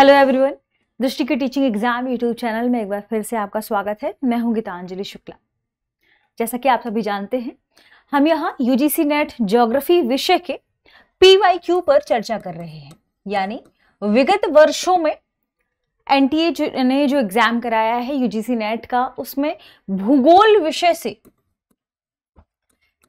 Hello everyone, दृष्टि के teaching exam YouTube channel में एक बार फिर से आपका स्वागत है। मैं हूं गीतांजलि शुक्ला। जैसा कि आप सभी जानते हैं, हम यहां यूजीसी नेट ज्योग्राफी विषय के पीवाईक्यू पर चर्चा कर रहे हैं। यानी विगत वर्षों में एनटीए ने जो एग्जाम कराया है यूजीसी नेट का, उसमें भूगोल विषय से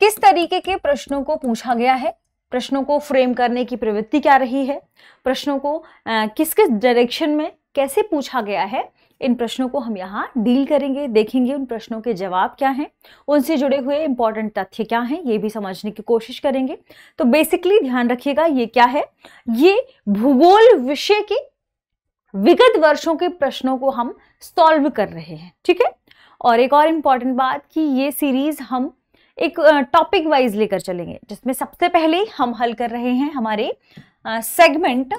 किस तरीके के प्रश्नों को पूछा गया है, प्रश्नों को फ्रेम करने की प्रवृत्ति क्या रही है, प्रश्नों को किस किस डायरेक्शन में कैसे पूछा गया है, इन प्रश्नों को हम यहाँ डील करेंगे, देखेंगे उन प्रश्नों के जवाब क्या हैं, उनसे जुड़े हुए इंपॉर्टेंट तथ्य क्या हैं, ये भी समझने की कोशिश करेंगे। तो बेसिकली ध्यान रखिएगा, ये क्या है, ये भूगोल विषय के विगत वर्षों के प्रश्नों को हम सॉल्व कर रहे हैं, ठीक है। और एक और इम्पॉर्टेंट बात कि ये सीरीज हम एक टॉपिक वाइज लेकर चलेंगे, जिसमें सबसे पहले हम हल कर रहे हैं हमारे सेगमेंट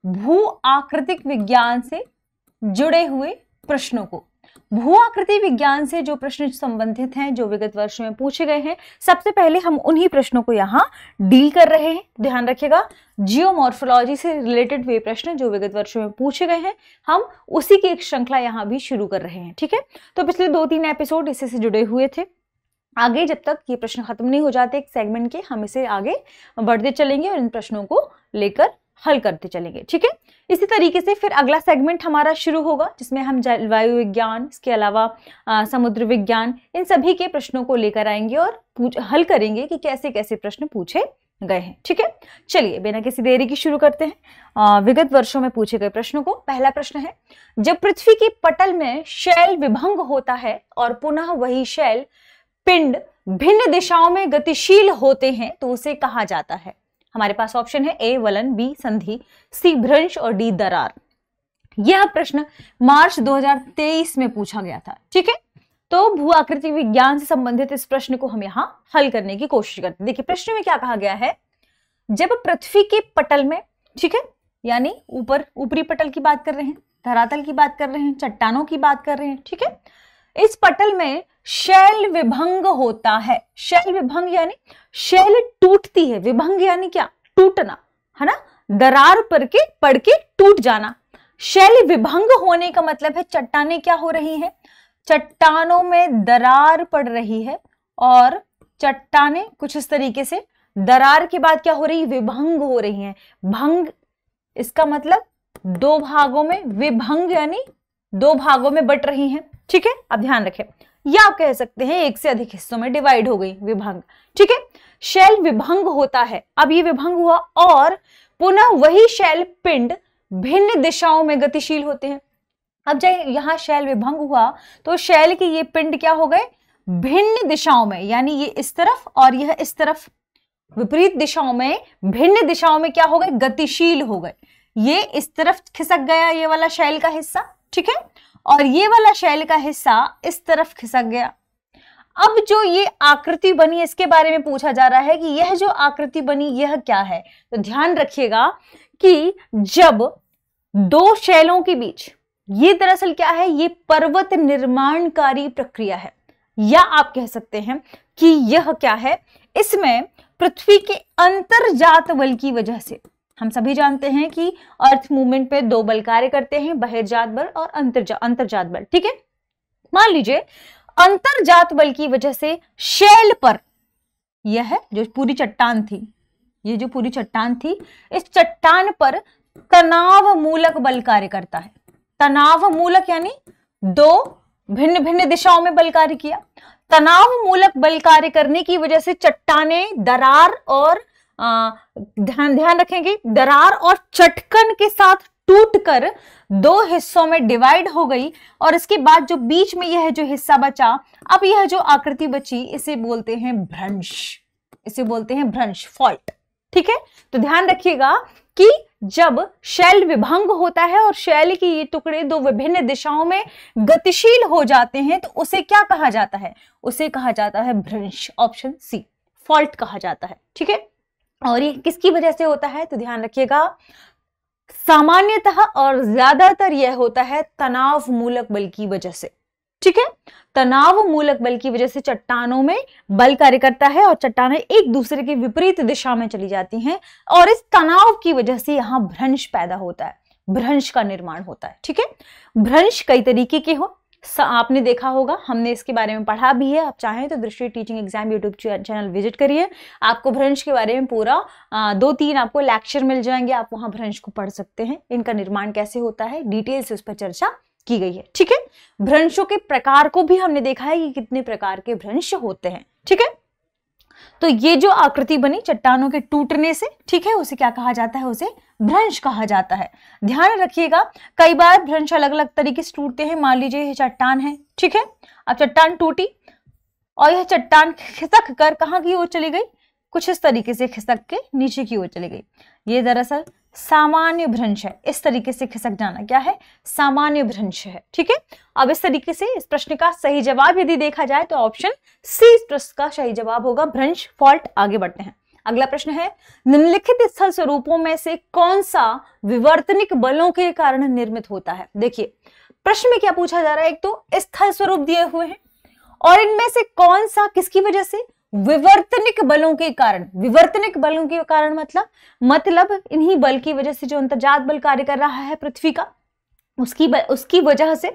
भू आकृतिक विज्ञान से जुड़े हुए प्रश्नों को। भू आकृति विज्ञान से जो प्रश्न संबंधित हैं, जो विगत वर्षों में पूछे गए हैं, सबसे पहले हम उन्हीं प्रश्नों को यहाँ डील कर रहे हैं। ध्यान रखिएगा, जियोमॉर्फोलॉजी से रिलेटेड वे प्रश्न जो विगत वर्षों में पूछे गए हैं, हम उसी की एक श्रृंखला यहाँ भी शुरू कर रहे हैं, ठीक है। तो पिछले 2-3 एपिसोड इससे से जुड़े हुए थे। आगे जब तक ये प्रश्न खत्म नहीं हो जाते एक सेगमेंट के, हम इसे आगे बढ़ते चलेंगे और इन प्रश्नों को लेकर हल करते चलेंगे, ठीक है। इसी तरीके से फिर अगला सेगमेंट हमारा शुरू होगा, जिसमें हम जलवायु विज्ञान, इसके अलावा समुद्र विज्ञान, इन सभी के प्रश्नों को लेकर आएंगे और हल करेंगे कि कैसे कैसे प्रश्न पूछे गए हैं, ठीक है। चलिए बिना किसी देरी की शुरू करते हैं विगत वर्षों में पूछे गए प्रश्नों को। पहला प्रश्न है, जब पृथ्वी के पटल में शैल विभंग होता है और पुनः वही शैल पिंड भिन्न दिशाओं में गतिशील होते हैं तो उसे कहा जाता है। हमारे पास ऑप्शन है ए वलन, बी संधि, सी भ्रंश और डी दरार। यह प्रश्न मार्च 2023 में पूछा गया था, ठीक है। तो भू आकृति विज्ञान से संबंधित इस प्रश्न को हम यहाँ हल करने की कोशिश करते हैं। देखिए प्रश्न में क्या कहा गया है, जब पृथ्वी के पटल में, ठीक है, यानी ऊपरी पटल की बात कर रहे हैं, धरातल की बात कर रहे हैं, चट्टानों की बात कर रहे हैं, ठीक है। इस पटल में शैल विभंग होता है। शैल विभंग यानी शैल टूटती है, विभंग यानी क्या, टूटना, है ना, दरार पड़ के टूट जाना। शैल विभंग होने का मतलब है चट्टानें क्या हो रही हैं, चट्टानों में दरार पड़ रही है और चट्टानें कुछ इस तरीके से दरार के बाद क्या हो रही है, विभंग हो रही हैं। भंग इसका मतलब 2 भागों में, विभंग यानी 2 भागों में बट रही हैं, ठीक है। अब ध्यान रखें, या आप कह सकते हैं एक से अधिक हिस्सों में डिवाइड हो गई, विभंग, ठीक है। शैल विभंग होता है, अब ये विभंग हुआ और पुनः वही शैल पिंड भिन्न दिशाओं में गतिशील होते हैं। अब जब यहां शैल विभंग हुआ तो शैल के ये पिंड क्या हो गए, भिन्न दिशाओं में, यानी ये इस तरफ और यह इस तरफ, विपरीत दिशाओं में, भिन्न दिशाओं में क्या हो गए, गतिशील हो गए। ये इस तरफ खिसक गया, ये वाला शैल का हिस्सा, ठीक है, और ये वाला शैल का हिस्सा इस तरफ खिसक गया। अब जो ये आकृति बनी, इसके बारे में पूछा जा रहा है कि यह जो आकृति बनी यह क्या है। तो ध्यान रखिएगा कि जब 2 शैलों के बीच, ये दरअसल क्या है, ये पर्वत निर्माणकारी प्रक्रिया है, या आप कह सकते हैं कि यह क्या है, इसमें पृथ्वी के अंतर्जात बल की वजह से, हम सभी जानते हैं कि अर्थ मूवमेंट पे 2 बल कार्य करते हैं, बहिर्जात बल और अंतर्जात बल, ठीक है। मान लीजिए अंतर्जात बल की वजह से शैल पर, यह जो पूरी चट्टान थी, ये जो पूरी चट्टान थी, इस चट्टान पर तनाव मूलक बल कार्य करता है। तनाव मूलक यानी 2 भिन्न भिन्न दिशाओं में बल कार्य किया। तनाव मूलक बल कार्य करने की वजह से चट्टानें दरार और ध्यान रखेंगे, दरार और चटकन के साथ टूटकर 2 हिस्सों में डिवाइड हो गई और इसके बाद जो बीच में यह जो हिस्सा बचा, अब यह जो आकृति बची, इसे बोलते हैं भ्रंश, इसे बोलते हैं भ्रंश, फॉल्ट, ठीक है। तो ध्यान रखिएगा कि जब शैल विभंग होता है और शैल के ये टुकड़े 2 विभिन्न दिशाओं में गतिशील हो जाते हैं तो उसे क्या कहा जाता है, उसे कहा जाता है भ्रंश, ऑप्शन सी, फॉल्ट कहा जाता है, ठीक है। और ये किसकी वजह से होता है, तो ध्यान रखिएगा सामान्यतः और ज्यादातर यह होता है तनाव मूलक बल की वजह से, ठीक है। तनाव मूलक बल की वजह से चट्टानों में बल कार्य करता है और चट्टानें एक दूसरे के विपरीत दिशा में चली जाती हैं और इस तनाव की वजह से यहां भ्रंश पैदा होता है। भ्रंश का निर्माण होता है। ठीक है, भ्रंश कई तरीके के हो, आपने देखा होगा, हमने इसके बारे में पढ़ा भी है। आप चाहें तो दृष्टि teaching exam YouTube channel visit करिए, आपको भ्रंश के बारे में पूरा 2-3 आपको लेक्चर मिल जाएंगे, आप वहां भ्रंश को पढ़ सकते हैं, इनका निर्माण कैसे होता है, डिटेल से उस पर चर्चा की गई है। ठीक है, भ्रंशों के प्रकार को भी हमने देखा है कि कितने प्रकार के भ्रंश होते हैं। ठीक है, तो ये जो आकृति बनी चट्टानों के टूटने से, ठीक है, उसे क्या कहा जाता है, उसे भ्रंश कहा जाता है। ध्यान रखिएगा, कई बार भ्रंश अलग अलग तरीके से टूटते हैं। मान लीजिए यह चट्टान है, ठीक है, अब चट्टान टूटी और यह चट्टान खिसक कर कहाँ की ओर चली गई, कुछ इस तरीके से खिसक के नीचे की ओर चली गई। ये दरअसल सामान्य भ्रंश है। इस तरीके से खिसक जाना क्या है, सामान्य भ्रंश है। ठीक है, अब इस तरीके से इस प्रश्न का सही जवाब यदि देखा जाए तो ऑप्शन सी इस प्रश्न का सही जवाब होगा, भ्रंश फॉल्ट। आगे बढ़ते हैं, अगला प्रश्न है, निम्नलिखित स्थल स्वरूपों में से कौन सा विवर्तनिक बलों के कारण निर्मित होता है। देखिए प्रश्न में क्या पूछा जा रहा है, एक तो स्थल स्वरूप दिए हुए हैं और इनमें से कौन सा किसकी वजह से, विवर्तनिक बलों के कारण। विवर्तनिक बलों के कारण मतलब इन्हीं बल की वजह से जो अंतर्जात बल कार्य कर रहा है पृथ्वी का, उसकी वजह से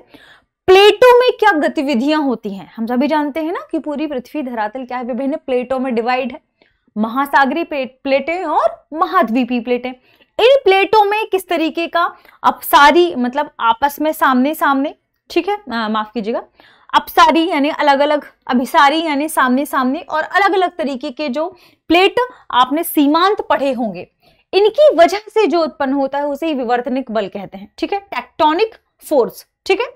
प्लेटों में क्या गतिविधियां होती हैं। हम सभी जानते हैं ना कि पूरी पृथ्वी धरातल क्या है, विभिन्न प्लेटों में डिवाइड है, महासागरीय प्लेटें और महाद्वीपीय प्लेटें। इन प्लेटों में किस तरीके का अपसारी मतलब आपस में सामने सामने, ठीक है, माफ कीजिएगा, अपसारी यानी अलग अलग, अभिसारी यानी सामने सामने, और अलग अलग तरीके के जो प्लेट आपने सीमांत पढ़े होंगे, इनकी वजह से जो उत्पन्न होता है उसे विवर्तनिक बल कहते हैं। ठीक है, टेक्टोनिक फोर्स। ठीक है,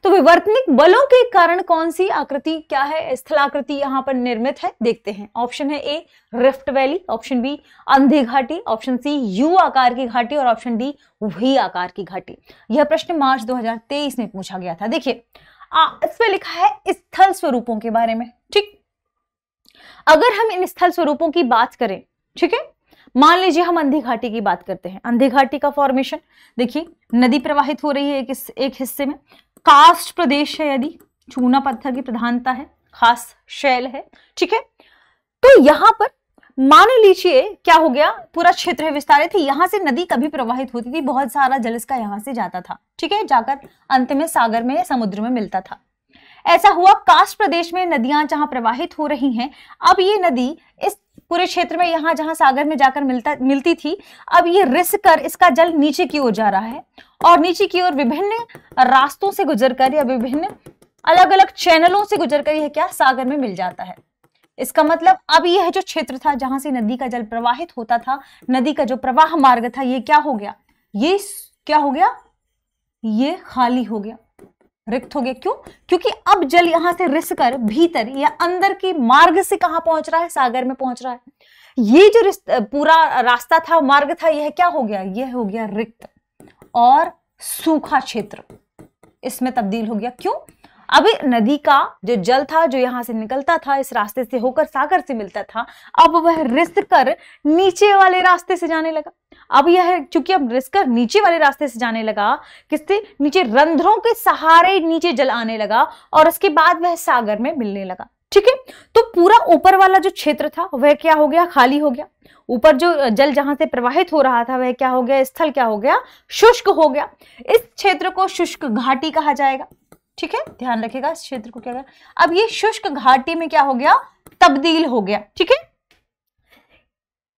तो विवर्तनिक बलों के कारण कौन सी आकृति क्या है, स्थलाकृति यहां पर निर्मित है, देखते हैं। ऑप्शन है ए रिफ्ट वैली, ऑप्शन बी अंधी घाटी, ऑप्शन सी यू आकार की घाटी और ऑप्शन डी वी आकार की घाटी। यह प्रश्न मार्च 2023 में पूछा गया था। देखिए इसमें लिखा है स्थल स्वरूपों के बारे में। ठीक, अगर हम इन स्थल स्वरूपों की बात करें, ठीक है, मान लीजिए हम अंधी घाटी की बात करते हैं। अंधी घाटी का फॉर्मेशन देखिए, नदी प्रवाहित हो रही है एक हिस्से में, कास्ट प्रदेश है, यदि चूना पत्थर की प्रधानता है, खास शैल है। ठीक है, तो यहां पर मान लीजिए क्या हो गया, पूरा क्षेत्र है विस्तारित है, यहां से नदी कभी प्रवाहित होती थी, बहुत सारा जल इसका यहां से जाता था। ठीक है, जाकर अंत में सागर में या समुद्र में मिलता था। ऐसा हुआ कास्ट प्रदेश में नदियां जहां प्रवाहित हो रही हैं, अब ये नदी इस पूरे क्षेत्र में यहां जहां सागर में जाकर मिलती थी, अब ये रिस कर इसका जल नीचे की ओर जा रहा है और नीचे की ओर विभिन्न रास्तों से गुजरकर या विभिन्न अलग अलग चैनलों से गुजरकर यह क्या सागर में मिल जाता है। इसका मतलब अब यह जो क्षेत्र था जहां से नदी का जल प्रवाहित होता था, नदी का जो प्रवाह मार्ग था, ये क्या हो गया, ये क्या हो गया, ये खाली हो गया, रिक्त हो गया। क्यों? क्योंकि अब जल यहां से रिस कर भीतर या अंदर के मार्ग से कहां पहुंच रहा है, सागर में पहुंच रहा है। ये जो पूरा रास्ता था, मार्ग था, यह क्या हो गया, यह हो गया रिक्त और सूखा क्षेत्र इसमें तब्दील हो गया। क्यों? अब नदी का जो जल था जो यहां से निकलता था, इस रास्ते से होकर सागर से मिलता था, अब वह रिस कर नीचे वाले रास्ते से जाने लगा। अब यह चूंकि अब रिस कर नीचे वाले रास्ते से जाने लगा, किससे, नीचे रंध्रों के सहारे नीचे जल आने लगा और उसके बाद वह सागर में मिलने लगा। ठीक है, तो पूरा ऊपर वाला जो क्षेत्र था वह क्या हो गया, खाली हो गया। ऊपर जो जल जहां से प्रवाहित हो रहा था वह क्या हो गया, स्थल क्या हो गया, शुष्क हो गया। इस क्षेत्र को शुष्क घाटी कहा जाएगा। ठीक है, ध्यान रखिएगा, इस क्षेत्र को क्या कहा, अब ये शुष्क घाटी में क्या हो गया, तब्दील हो गया। ठीक है,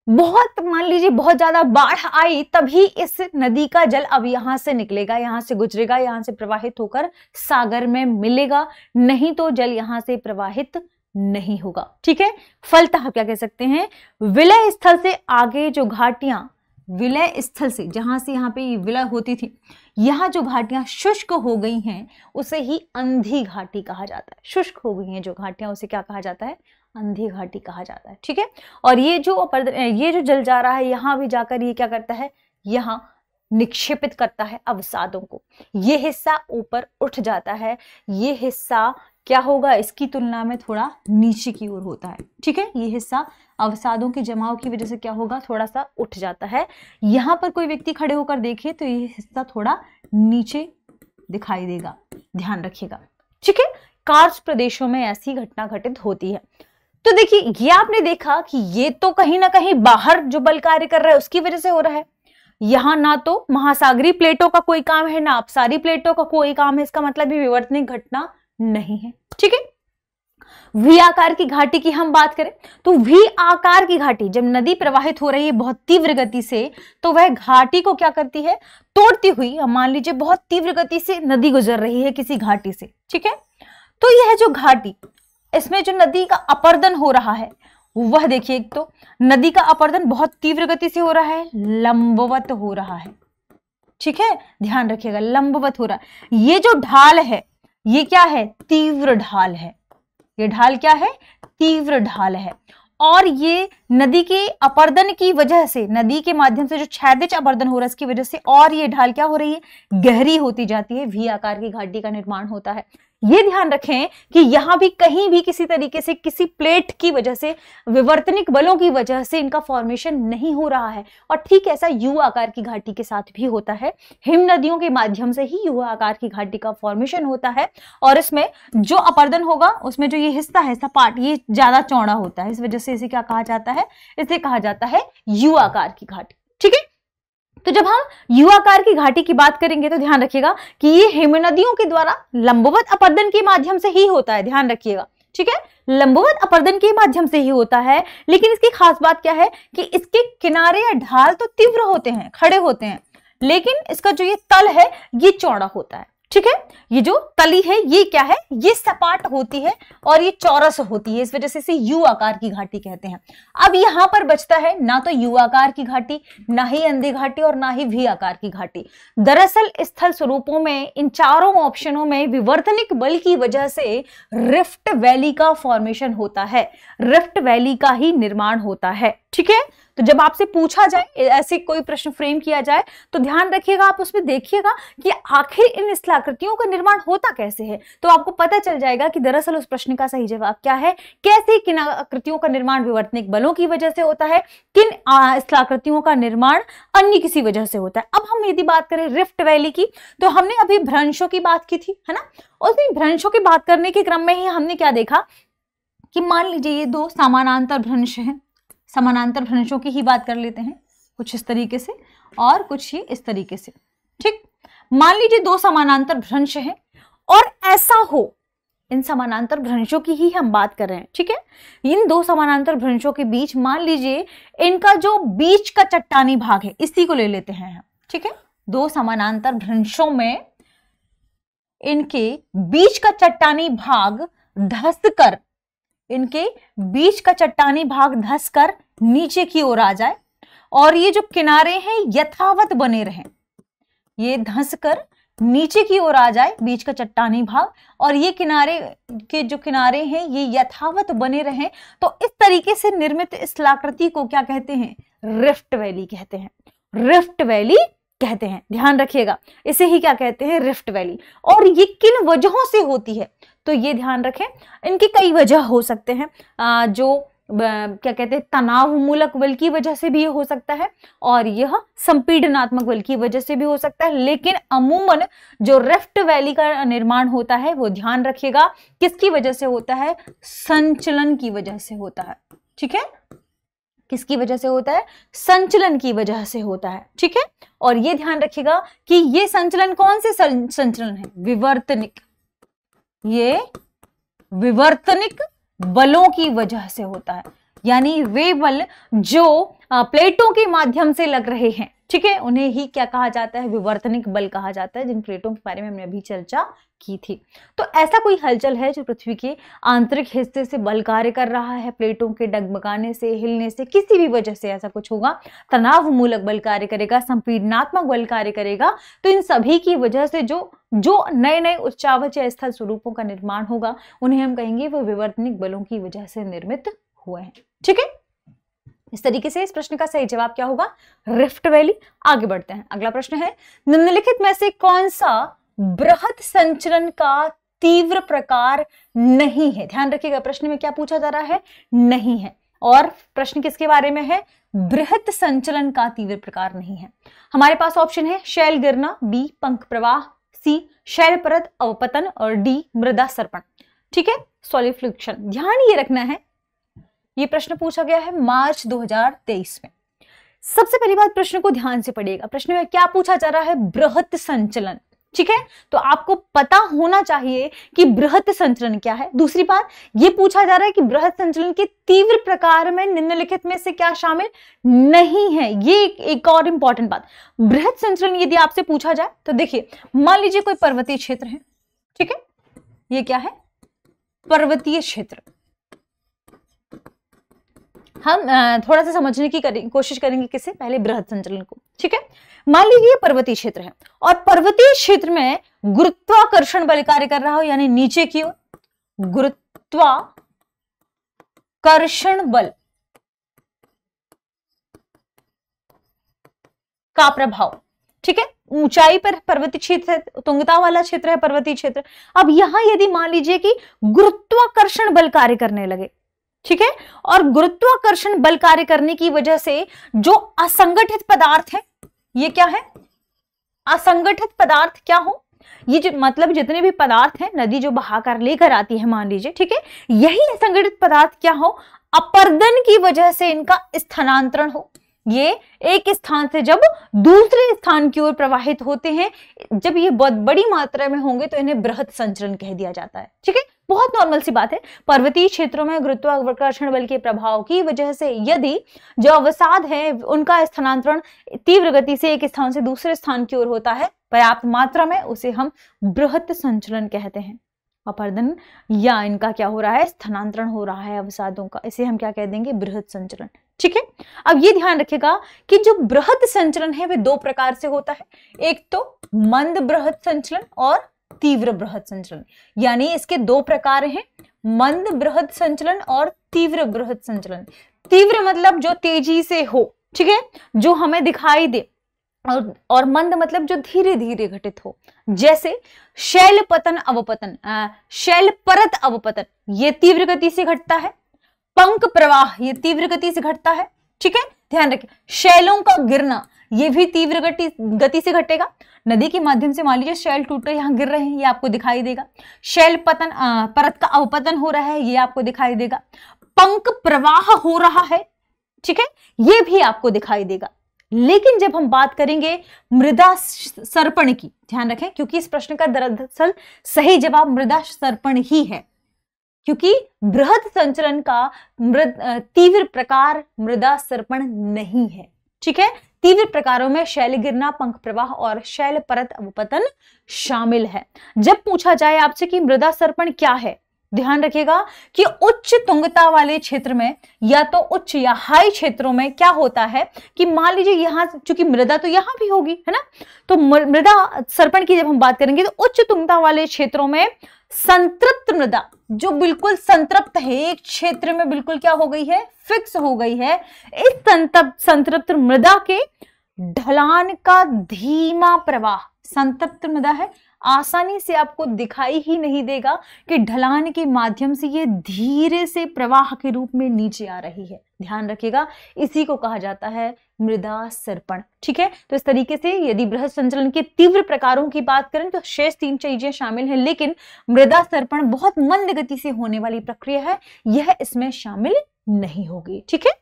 बहुत मान लीजिए बहुत ज्यादा बाढ़ आई, तभी इस नदी का जल अब यहां से निकलेगा, यहां से गुजरेगा, यहां से प्रवाहित होकर सागर में मिलेगा, नहीं तो जल यहां से प्रवाहित नहीं होगा। ठीक है, फलतः क्या कह सकते हैं, विलय स्थल से आगे जो घाटियां, विलय स्थल से जहां से यहां पे विलय होती थी, यहां जो घाटियां शुष्क हो गई हैं उसे ही अंधी घाटी कहा जाता है। शुष्क हो गई हैं जो घाटियां, उसे क्या कहा जाता है, अंधी घाटी कहा जाता है। ठीक है, और ये जो जल जा रहा है यहां भी जाकर ये क्या करता है, यहां निक्षेपित करता है अवसादों को। ये हिस्सा ऊपर उठ जाता है, ये हिस्सा क्या होगा, इसकी तुलना में थोड़ा नीचे की ओर होता है। ठीक है, ये हिस्सा अवसादों के जमाव की वजह से क्या होगा, थोड़ा सा उठ जाता है। यहां पर कोई व्यक्ति खड़े होकर देखे तो ये हिस्सा थोड़ा नीचे दिखाई देगा, ध्यान रखिएगा। ठीक है, कार्स्ट प्रदेशों में ऐसी घटना घटित होती है। तो देखिए ये आपने देखा कि ये तो कहीं ना कहीं बाहर जो बल कार्य कर रहा है उसकी वजह से हो रहा है, यहाँ ना तो महासागरीय प्लेटों का कोई काम है, ना अपसारी प्लेटों का कोई काम है, इसका मतलब ये विवर्तनिक घटना नहीं है। ठीक है, वी आकार की घाटी की हम बात करें तो वी आकार की घाटी जब नदी प्रवाहित हो रही है बहुत तीव्र गति से, तो वह घाटी को क्या करती है, तोड़ती हुई। मान लीजिए बहुत तीव्र गति से नदी गुजर रही है किसी घाटी से, ठीक है, तो यह जो घाटी, इसमें जो नदी का अपर्दन हो रहा है वह देखिए, एक तो नदी का अपर्दन बहुत तीव्र गति से हो रहा है, लंबवत हो रहा है। ठीक है, ध्यान रखिएगा, लंबवत हो रहा है। ये जो ढाल है ये क्या है, तीव्र ढाल है। ये ढाल क्या है, तीव्र ढाल है। और ये नदी के अपर्दन की वजह से, नदी के माध्यम से जो क्षैतिज अपर्दन हो रहा है इसकी वजह से, और ये ढाल क्या हो रही है, गहरी होती जाती है, वी आकार की घाटी का निर्माण होता है। ये ध्यान रखें कि यहां भी कहीं भी किसी तरीके से किसी प्लेट की वजह से, विवर्तनिक बलों की वजह से इनका फॉर्मेशन नहीं हो रहा है। और ठीक ऐसा यू आकार की घाटी के साथ भी होता है। हिम नदियों के माध्यम से ही यू आकार की घाटी का फॉर्मेशन होता है, और इसमें जो अपर्दन होगा उसमें जो ये हिस्सा है, सपाट, ये ज्यादा चौड़ा होता है, इस वजह से इसे क्या कहा जाता है, इसे कहा जाता है यू आकार की घाटी। ठीक है, तो जब हम यू आकार की घाटी की बात करेंगे तो ध्यान रखिएगा कि ये हिमनदियों के द्वारा लंबवत अपर्दन के माध्यम से ही होता है। ध्यान रखिएगा, ठीक है, लंबवत अपर्दन के माध्यम से ही होता है। लेकिन इसकी खास बात क्या है कि इसके किनारे या ढाल तो तीव्र होते हैं, खड़े होते हैं, लेकिन इसका जो ये तल है ये चौड़ा होता है। ठीक है, ये जो तली है ये क्या है, ये सपाट होती है और ये चौरस होती है, इस वजह से इसे यू आकार की घाटी कहते हैं। अब यहां पर बचता है ना तो यू आकार की घाटी, ना ही अंधी घाटी और ना ही वी आकार की घाटी। दरअसल स्थल स्वरूपों में इन चारों ऑप्शनों में विवर्तनिक बल की वजह से रिफ्ट वैली का फॉर्मेशन होता है, रिफ्ट वैली का ही निर्माण होता है। ठीक है, तो जब आपसे पूछा जाए, ऐसे कोई प्रश्न फ्रेम किया जाए, तो ध्यान रखिएगा, आप उसमें देखिएगा कि आखिर इन स्थलाकृतियों का निर्माण होता कैसे है, तो आपको पता चल जाएगा कि दरअसल उस प्रश्न का सही जवाब क्या है, कैसे किन आकृतियों का निर्माण विवर्तनिक बलों की वजह से होता है, किन स्थलाकृतियों का निर्माण अन्य किसी वजह से होता है। अब हम यदि बात करें रिफ्ट वैली की, तो हमने अभी भ्रंशों की बात की थी, है ना, और भ्रंशों की बात करने के क्रम में ही हमने क्या देखा कि मान लीजिए ये दो समानांतर भ्रंश हैं, समानांतर भ्रंशों की ही बात कर लेते हैं, कुछ इस तरीके से और कुछ ही इस तरीके से। ठीक, मान लीजिए दो समानांतर भ्रंश हैं और ऐसा हो, इन समानांतर भ्रंशों की ही हम बात कर रहे हैं। ठीक है, इन दो समानांतर भ्रंशों के बीच मान लीजिए इनका जो बीच का चट्टानी भाग है, इसी को ले लेते हैं हम। ठीक है, दो समानांतर भ्रंशों में इनके बीच का चट्टानी भाग धंसकर, इनके बीच का चट्टानी भाग धंसकर नीचे की ओर आ जाए और ये जो किनारे हैं यथावत बने रहें, ये धंसकर नीचे की ओर आ जाए बीच का चट्टानी भाग, और ये किनारे के जो किनारे हैं ये यथावत बने रहें, तो इस तरीके से निर्मित स्थलाकृति को क्या कहते हैं, रिफ्ट वैली कहते हैं, रिफ्ट वैली कहते हैं। ध्यान रखिएगा, इसे ही क्या कहते हैं, रिफ्ट वैली। और ये किन वजहों से होती है, तो ये ध्यान रखें, इनकी कई वजह हो सकते हैं, जो क्या कहते हैं, तनाव मूलक बल की वजह से भी ये हो सकता है, और यह संपीड़नात्मक बल की वजह से भी हो सकता है। लेकिन अमूमन जो रिफ्ट वैली का निर्माण होता है वो ध्यान रखिएगा किसकी वजह से होता है, संचलन की वजह से होता है। ठीक है, किसकी वजह से होता है, संचलन की वजह से होता है। ठीक है, और ये ध्यान रखिएगा कि ये संचलन कौन से संचलन है, विवर्तनिक, ये विवर्तनिक बलों की वजह से होता है, यानी वे बल जो प्लेटों के माध्यम से लग रहे हैं, ठीक है, उन्हें ही क्या कहा जाता है, विवर्तनिक बल कहा जाता है, जिन प्लेटों के बारे में हमने अभी चर्चा की थी। तो ऐसा कोई हलचल है जो पृथ्वी के आंतरिक हिस्से से बल कार्य कर रहा है, प्लेटों के डगमगाने से, हिलने से, किसी भी वजह से ऐसा कुछ होगा, तनाव मूलक बल कार्य करेगा, संपीड़नात्मक बल कार्य करेगा, तो इन सभी की वजह से जो नए नए उच्चावच या स्थल स्वरूपों का निर्माण होगा उन्हें हम कहेंगे वो विवर्तनिक बलों की वजह से निर्मित हुए हैं। ठीक है, इस तरीके से इस प्रश्न का सही जवाब क्या होगा, रिफ्ट वैली। आगे बढ़ते हैं, अगला प्रश्न है, निम्नलिखित में से कौन सा बृहत संचलन का तीव्र प्रकार नहीं है। ध्यान रखिएगा, प्रश्न में क्या पूछा जा रहा है, नहीं है, और प्रश्न किसके बारे में है, बृहत संचलन का तीव्र प्रकार नहीं है। हमारे पास ऑप्शन है शैल गिरना, बी पंख प्रवाह, सी शैल परत अवपतन, और डी मृदा सर्पण। ठीक है, सॉलिफ्लुक्शन। ध्यान ये रखना है, ये प्रश्न पूछा गया है मार्च 2023 में। सबसे पहली बात, प्रश्न को ध्यान से पढ़िएगा। प्रश्न में क्या पूछा जा रहा है? बृहत संचलन। ठीक है, तो आपको पता होना चाहिए कि बृहत संचलन क्या है। दूसरी बात, ये पूछा जा रहा है कि बृहत संचलन के तीव्र प्रकार में निम्नलिखित में से क्या शामिल नहीं है। ये एक और इंपॉर्टेंट बात, बृहत संचलन यदि आपसे पूछा जाए तो देखिए, मान लीजिए कोई पर्वतीय क्षेत्र है, ठीक है, ये क्या है? पर्वतीय क्षेत्र। हम थोड़ा सा समझने की कोशिश करेंगे किसे? पहले बृहत संचलन को। ठीक है, मान लीजिए पर्वतीय क्षेत्र है और पर्वतीय क्षेत्र में गुरुत्वाकर्षण बल कार्य कर रहा हो, यानी नीचे की ओर गुरुत्वाकर्षण बल का प्रभाव। ठीक है, ऊंचाई पर पर्वतीय क्षेत्र है, तुंगता वाला क्षेत्र है पर्वतीय क्षेत्र। अब यहां यदि मान लीजिए कि गुरुत्वाकर्षण बल कार्य करने लगे, ठीक है, और गुरुत्वाकर्षण बल कार्य करने की वजह से जो असंगठित पदार्थ है, ये क्या है? असंगठित पदार्थ क्या हो? ये जो मतलब जितने भी पदार्थ हैं, नदी जो बहाकर लेकर आती है मान लीजिए, ठीक है, यही असंगठित पदार्थ क्या हो? अपर्दन की वजह से इनका स्थानांतरण हो। ये एक स्थान से जब दूसरे स्थान की ओर प्रवाहित होते हैं, जब ये बहुत बड़ी मात्रा में होंगे तो इन्हें बृहत संचलन कह दिया जाता है। ठीक है, बहुत नॉर्मल सी बात है। पर्वतीय क्षेत्रों में गुरुत्वाकर्षण बल के प्रभाव की वजह से यदि जो अवसाद है उनका स्थानांतरण तीव्र गति से एक स्थान से दूसरे स्थान की ओर होता है पर्याप्त मात्रा में, उसे हम बृहत संचलन कहते हैं। अपर्दन या इनका क्या हो रहा है? स्थानांतरण हो रहा है अवसादों का, इसे हम क्या कह देंगे? बृहत संचलन। ठीक है, अब ये ध्यान रखिएगा कि जो बृहत संचलन है वह दो प्रकार से होता है, एक तो मंद बृहत संचलन और तीव्र बृहत संचलन। यानी इसके दो प्रकार हैं, मंद बृहत संचलन और तीव्र बृहत संचलन। तीव्र मतलब जो तेजी से हो, ठीक है, जो हमें दिखाई दे, और मंद मतलब जो धीरे धीरे घटित हो, जैसे शैल पतन अवपतन, शैल परत अवपतन, ये तीव्र गति से घटता है। पंक प्रवाह, ये तीव्र गति से घटता है। ठीक है, ध्यान रखिए। शैलों का गिरना, ये भी तीव्र गति से घटेगा। नदी के माध्यम से मान लीजिए शैल टूटे यहां गिर रहे हैं, ये आपको दिखाई देगा। शैल पतन, परत का अवपतन हो रहा है, ये आपको दिखाई देगा। पंक प्रवाह हो रहा है, ठीक है, ये भी आपको दिखाई देगा। लेकिन जब हम बात करेंगे मृदा सर्पण की, ध्यान रखें, क्योंकि इस प्रश्न का दरअसल सही जवाब मृदा सर्पण ही है, क्योंकि बृहत संचलन का तीव्र प्रकार मृदा सर्पण नहीं है। ठीक है, तीव्र प्रकारों में शैल गिरना, पंख प्रवाह और शैल परत अवपतन शामिल है। जब पूछा जाए आपसे कि मृदा सर्पण क्या है, ध्यान रखिएगा कि उच्च तुंगता वाले क्षेत्र में या तो उच्च या हाई क्षेत्रों में क्या होता है कि मान लीजिए यहां, चूंकि मृदा तो यहां भी होगी, है ना, तो मृदा सर्पण की जब हम बात करेंगे तो उच्च तुंगता वाले क्षेत्रों में संतृप्त मृदा, जो बिल्कुल संतृप्त है, एक क्षेत्र में बिल्कुल क्या हो गई है? फिक्स हो गई है। इस संतृप्त मृदा के ढलान का धीमा प्रवाह, संतृप्त मृदा है, आसानी से आपको दिखाई ही नहीं देगा कि ढलान के माध्यम से ये धीरे से प्रवाह के रूप में नीचे आ रही है। ध्यान रखिएगा, इसी को कहा जाता है मृदा सर्पण। ठीक है, तो इस तरीके से यदि बृहत संचलन के तीव्र प्रकारों की बात करें तो शेष तीन चीजें शामिल हैं, लेकिन मृदा सर्पण बहुत मंद गति से होने वाली प्रक्रिया है, यह इसमें शामिल नहीं होगी। ठीक है,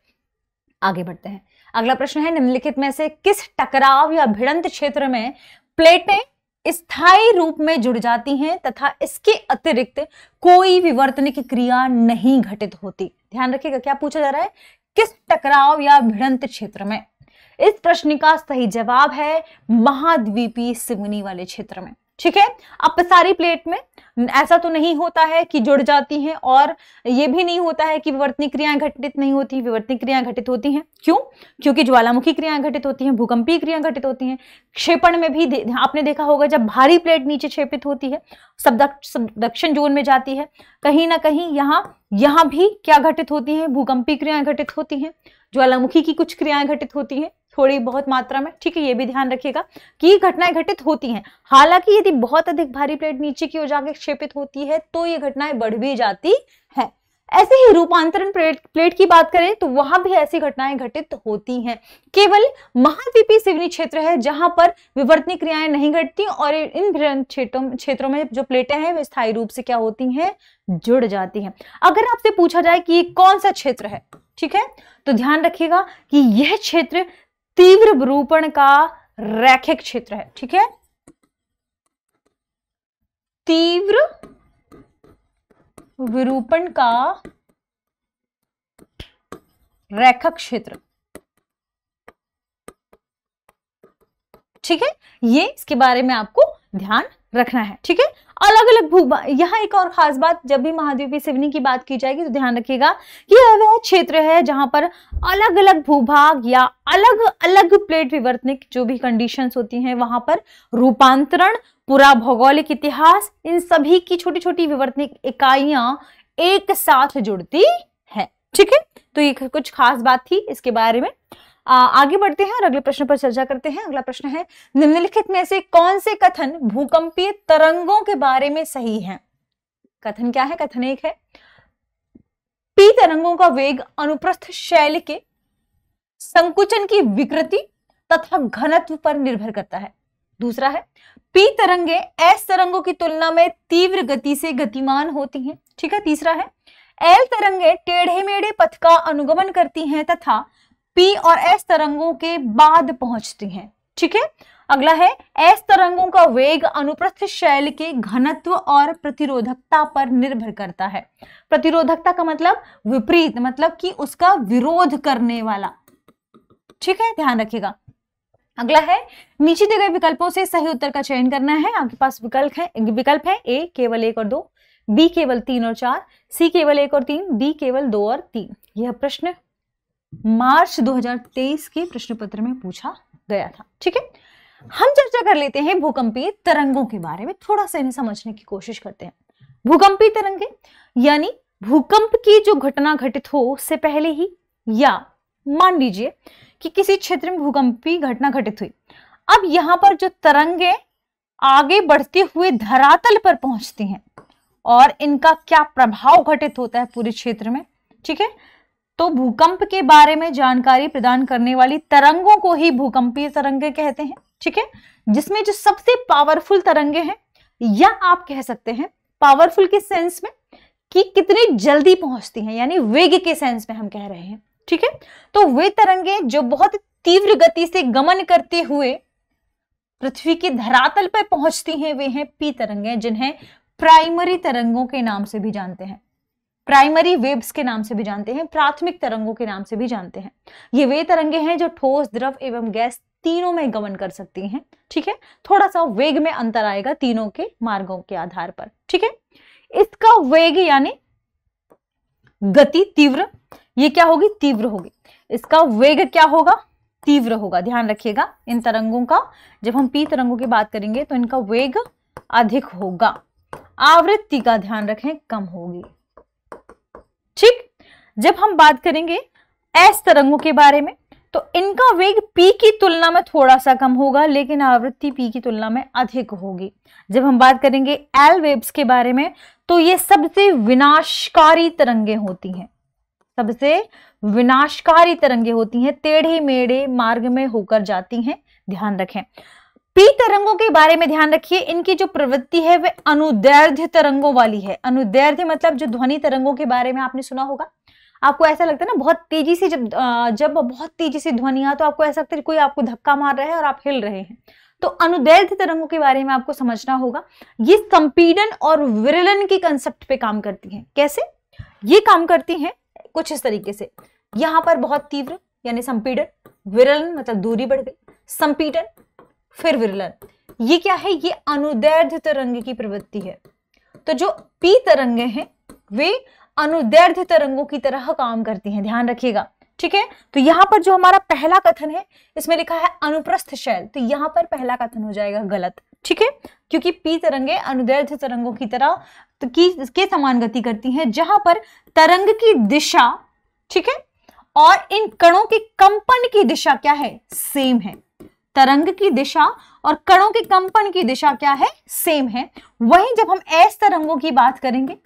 आगे बढ़ते हैं। अगला प्रश्न है, निम्नलिखित में से किस टकराव या भिड़ंत क्षेत्र में प्लेटें स्थायी रूप में जुड़ जाती हैं तथा इसके अतिरिक्त कोई विवर्तनिक क्रिया नहीं घटित होती? ध्यान रखिएगा, क्या पूछा जा रहा है? किस टकराव या भिड़ंत क्षेत्र में? इस प्रश्न का सही जवाब है महाद्वीपीय सिवनी वाले क्षेत्र में। ठीक है, अपसारी प्लेट में ऐसा तो नहीं होता है कि जुड़ जाती हैं, और यह भी नहीं होता है कि विवर्तनिक क्रियाएं घटित नहीं होती। विवर्तनिक क्रियाएं घटित होती हैं, क्यों? क्योंकि ज्वालामुखी क्रियाएं घटित होती हैं, भूकंपीय क्रियाएं घटित होती हैं। क्षेपण में भी आपने देखा होगा, जब भारी प्लेट नीचे क्षेपित होती है, दक्षिण जोन में जाती है, कहीं ना कहीं यहाँ भी क्या घटित होती है? भूकंपीय क्रियाएं घटित होती हैं, ज्वालामुखी की कुछ क्रियाएं घटित होती हैं थोड़ी बहुत मात्रा में। ठीक है, ये भी ध्यान रखिएगा कि घटनाएं घटित होती हैं। हालांकि यदि बहुत अधिक भारी प्लेट नीचे की ओर जाकर क्षेपित होती है तो ये घटनाएं बढ़ भी जाती है। ऐसे ही रूपांतरण प्लेट की बात करें तो वहां भी ऐसी घटनाएं घटित होती हैं। केवल महाद्वीपीय सिवनी क्षेत्र है जहां पर विवर्तनिक क्रियाएं नहीं घटती, और इन भिड़ंत क्षेत्रों में जो प्लेटें हैं वे स्थायी रूप से क्या होती हैं? जुड़ जाती हैं। अगर आपसे पूछा जाए कि ये कौन सा क्षेत्र है, ठीक है, तो ध्यान रखिएगा कि यह क्षेत्र तीव्र विरूपण का रैखिक क्षेत्र है। ठीक है, तीव्र विरूपण का रैखिक क्षेत्र। ठीक है, ये इसके बारे में आपको ध्यान रखना है। ठीक है, अलग अलग भूभाग, यहाँ एक और खास बात, जब भी महाद्वीपीय सिवनी की बात की जाएगी तो ध्यान रखिएगा कि यह वह क्षेत्र है जहां पर अलग अलग भूभाग या अलग अलग प्लेट विवर्तनिक जो भी कंडीशंस होती हैं वहां पर रूपांतरण, पूरा भौगोलिक इतिहास, इन सभी की छोटी छोटी विवर्तनिक इकाइयां एक साथ जुड़ती है। ठीक है, तो ये कुछ खास बात थी इसके बारे में। आगे बढ़ते हैं और अगले प्रश्न पर चर्चा करते हैं। अगला प्रश्न है, निम्नलिखित में से कौन से कथन भूकंपीय तरंगों के बारे में सही हैं? कथन क्या है? कथन एक है, पी तरंगों का वेग अनुप्रस्थ शैल के संकुचन की विकृति तथा घनत्व पर निर्भर करता है। दूसरा है, पी तरंगे एस तरंगों की तुलना में तीव्र गति से गतिमान होती हैं। ठीक है, तीसरा है, एल तरंगे टेढ़े मेढ़े पथ का अनुगमन करती हैं तथा पी और एस तरंगों के बाद पहुंचती हैं। ठीक है, अगला है, एस तरंगों का वेग अनुप्रस्थ शैल के घनत्व और प्रतिरोधकता पर निर्भर करता है। प्रतिरोधकता का मतलब विपरीत, मतलब कि उसका विरोध करने वाला। ठीक है, ध्यान रखिएगा। अगला है, नीचे दिए गए विकल्पों से सही उत्तर का चयन करना है। आपके पास विकल्प है ए केवल 1 और 2, बी केवल 3 और 4, सी केवल 1 और 3, डी केवल 2 और 3। यह प्रश्न मार्च 2023 के प्रश्न पत्र में पूछा गया था। ठीक है, हम चर्चा कर लेते हैं भूकंपीय तरंगों के बारे में, थोड़ा सा इन्हें समझने की कोशिश करते हैं। भूकंपीय तरंगे यानी भूकंप की जो घटना घटित हो उससे पहले ही, या मान लीजिए कि किसी क्षेत्र में भूकंपीय घटना घटित हुई, अब यहां पर जो तरंगे आगे बढ़ते हुए धरातल पर पहुंचती हैं और इनका क्या प्रभाव घटित होता है पूरे क्षेत्र में। ठीक है, तो भूकंप के बारे में जानकारी प्रदान करने वाली तरंगों को ही भूकंपीय तरंगे कहते हैं। ठीक है, जिसमें जो सबसे पावरफुल तरंगे हैं, या आप कह सकते हैं पावरफुल के सेंस में कि कितनी जल्दी पहुंचती हैं, यानी वेग के सेंस में हम कह रहे हैं। ठीक है, तो वे तरंगे जो बहुत तीव्र गति से गमन करते हुए पृथ्वी के धरातल पर पहुंचती हैं, वे हैं पी तरंगे, जिन्हें प्राइमरी तरंगों के नाम से भी जानते हैं, प्राइमरी वेव्स के नाम से भी जानते हैं, प्राथमिक तरंगों के नाम से भी जानते हैं। ये वे तरंगे हैं जो ठोस, द्रव एवं गैस तीनों में गमन कर सकती हैं। ठीक है, थोड़ा सा वेग में अंतर आएगा तीनों के मार्गों के आधार पर। ठीक है, इसका वेग यानी गति तीव्र, ये क्या होगी? तीव्र होगी। इसका वेग क्या होगा? तीव्र होगा। ध्यान रखिएगा इन तरंगों का, जब हम पी तरंगों की बात करेंगे तो इनका वेग अधिक होगा, आवृत्ति का ध्यान रखें कम होगी। ठीक, जब हम बात करेंगे एस तरंगों के बारे में तो इनका वेग पी की तुलना में थोड़ा सा कम होगा, लेकिन आवृत्ति पी की तुलना में अधिक होगी। जब हम बात करेंगे एल वेव्स के बारे में तो ये सबसे विनाशकारी तरंगे होती हैं, सबसे विनाशकारी तरंगे होती हैं, टेढ़े मेढ़े मार्ग में होकर जाती हैं। ध्यान रखें। पी तरंगों के बारे में ध्यान रखिए, इनकी जो प्रवृत्ति है वह अनुदैर्ध्य तरंगों वाली है। अनुदैर्ध्य मतलब जो ध्वनि तरंगों के बारे में आपने सुना होगा, आपको ऐसा लगता है ना बहुत तेजी से, जब बहुत तेजी से ध्वनियां, तो आपको ऐसा लगता है कोई आपको धक्का मार रहा है और आप हिल रहे हैं। तो अनुदैर्ध्य तरंगों के बारे में आपको समझना होगा। ये संपीड़न और विरलन की कंसेप्ट पे काम करती हैं। कैसे ये काम करती हैं? कुछ इस तरीके से, यहां पर बहुत तीव्र यानी संपीड़न, विरलन मतलब दूरी बढ़ गई, संपीड़न फिर विरलन, ये क्या है? ये अनुदैर्ध्य तरंग की प्रवृत्ति है। तो जो पी तरंगे हैं वे अनुदैर्ध्य तरंगों की तरह काम करती हैं, ध्यान रखिएगा। ठीक है, तो यहां पर जो हमारा पहला कथन है इसमें लिखा है अनुप्रस्थ शैल, तो यहां पर पहला कथन हो जाएगा गलत। ठीक है, क्योंकि पी तरंगे अनुदैर्ध्य तरंगों की तरह के समान गति करती हैं, जहां पर तरंग की दिशा, ठीक है, और इन कणों के कंपन की दिशा क्या है? सेम है। तरंग की दिशा और कणों के कंपन की दिशा क्या है? सेम है। वहीं जब हम एस तरंगों की बात करेंगे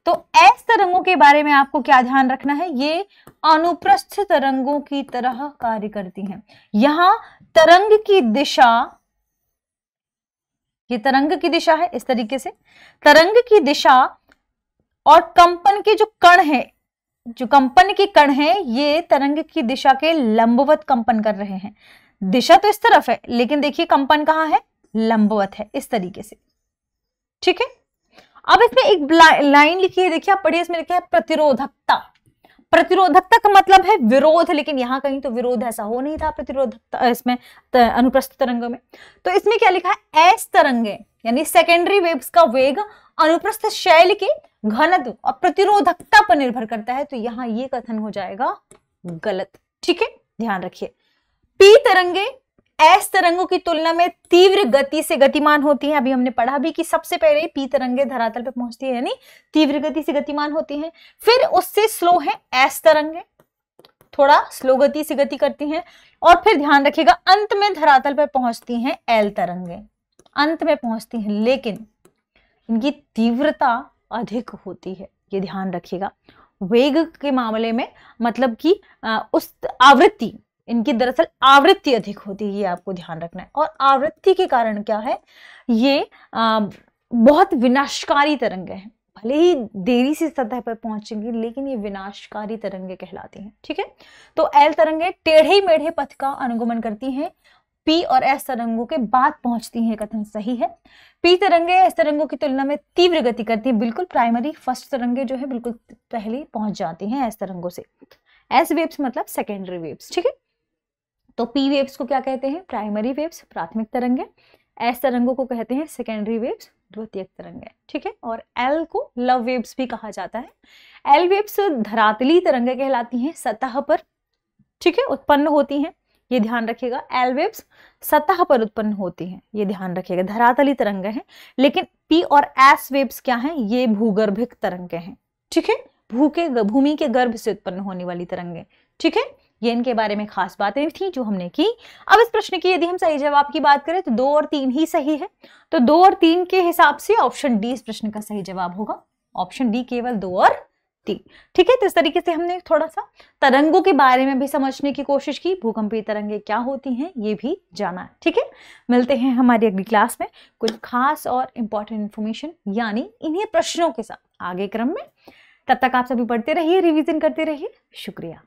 तो एस तरंगों के बारे में आपको क्या ध्यान रखना है? ये अनुप्रस्थ तरंगों की तरह कार्य करती हैं। यहां तरंग की दिशा, ये तरंग की दिशा है, इस तरीके से तरंग की दिशा और कंपन के जो कण है जो कंपन के कण हैं ये तरंग की दिशा के लंबवत कंपन कर रहे हैं। दिशा तो इस तरफ है लेकिन देखिए कंपन कहाँ है, लंबवत है, इस तरीके से। ठीक है, अब इसमें एक लाइन लिखी है, देखिए आप पढ़िए, इसमें लिखा है प्रतिरोधकता। प्रतिरोधकता का मतलब है विरोध, लेकिन यहाँ कहीं तो विरोध ऐसा हो नहीं था प्रतिरोधकता इसमें अनुप्रस्थ तरंगों में। तो इसमें क्या लिखा है, एस तरंगे यानी सेकेंडरी वेव्स का वेग अनुप्रस्थ शैल के घनत्व और प्रतिरोधकता पर निर्भर करता है। तो यहाँ ये कथन हो जाएगा गलत। ठीक है, ध्यान रखिए। पी तरंगे एस तरंगों की तुलना में तीव्र गति से गतिमान होती हैं। अभी हमने पढ़ा भी कि सबसे पहले पी तरंगे धरातल पे पहुंचती है यानी तीव्र गति से गतिमान होती हैं। फिर उससे स्लो है एस तरंगे, थोड़ा स्लो गति से गति करती हैं। और फिर ध्यान रखिएगा अंत में धरातल पर पहुंचती हैं एल तरंगे, अंत में पहुंचती हैं, लेकिन इनकी तीव्रता अधिक होती है, ये ध्यान रखिएगा। वेग के मामले में मतलब कि उस आवृत्ति, इनकी दरअसल आवृत्ति अधिक होती है, ये आपको ध्यान रखना है। और आवृत्ति के कारण क्या है, ये बहुत विनाशकारी तरंगे हैं। भले ही देरी से सतह पर पहुंचेंगी लेकिन ये विनाशकारी तरंगे कहलाती हैं। ठीक है, तो एल तरंगे टेढ़े मेढ़े पथ का अनुगमन करती हैं, पी और एस तरंगों के बाद पहुंचती हैं, कथन सही है। पी तरंगे एस तरंगों की तुलना में तीव्र गति करती हैं, बिल्कुल प्राइमरी फर्स्ट तरंगे जो है बिल्कुल पहले पहुंच जाती हैं एस तरंगों से। एस वेव्स मतलब सेकेंडरी वेव्स। ठीक है, तो पी वेव्स को क्या कहते हैं, प्राइमरी वेव्स प्राथमिक तरंगे। एस तरंगों को कहते हैं सेकेंडरी वेव्स द्वितीयक तरंगे। ठीक है, और एल को लव वेव्स भी कहा जाता है। एल वेव्स धरातली तरंगे कहलाती हैं, सतह पर ठीक है उत्पन्न होती हैं, ये ध्यान रखिएगा। एल वेव्स सतह पर उत्पन्न होती हैं, ये ध्यान रखिएगा, धरातली तरंगे हैं। लेकिन पी और एस वेव्स क्या हैं, ये भूगर्भिक तरंगे हैं। ठीक है, भूमि के गर्भ से उत्पन्न होने वाली तरंगे। ठीक है, ये इनके बारे में खास बातें थी जो हमने की। अब इस प्रश्न की यदि हम सही जवाब की बात करें तो 2 और 3 ही सही है। तो 2 और 3 के हिसाब से ऑप्शन डी इस प्रश्न का सही जवाब होगा। ऑप्शन डी केवल 2 और 3। ठीक है, तो इस तरीके से हमने थोड़ा सा तरंगों के बारे में भी समझने की कोशिश की, भूकंपीय तरंगे क्या होती हैं ये भी जाना है। ठीक है, मिलते हैं हमारी अगली क्लास में कुछ खास और इंपॉर्टेंट इंफॉर्मेशन यानी इन्हीं प्रश्नों के साथ आगे क्रम में। तब तक आप सभी पढ़ते रहिए, रिवीजन करते रहिए। शुक्रिया।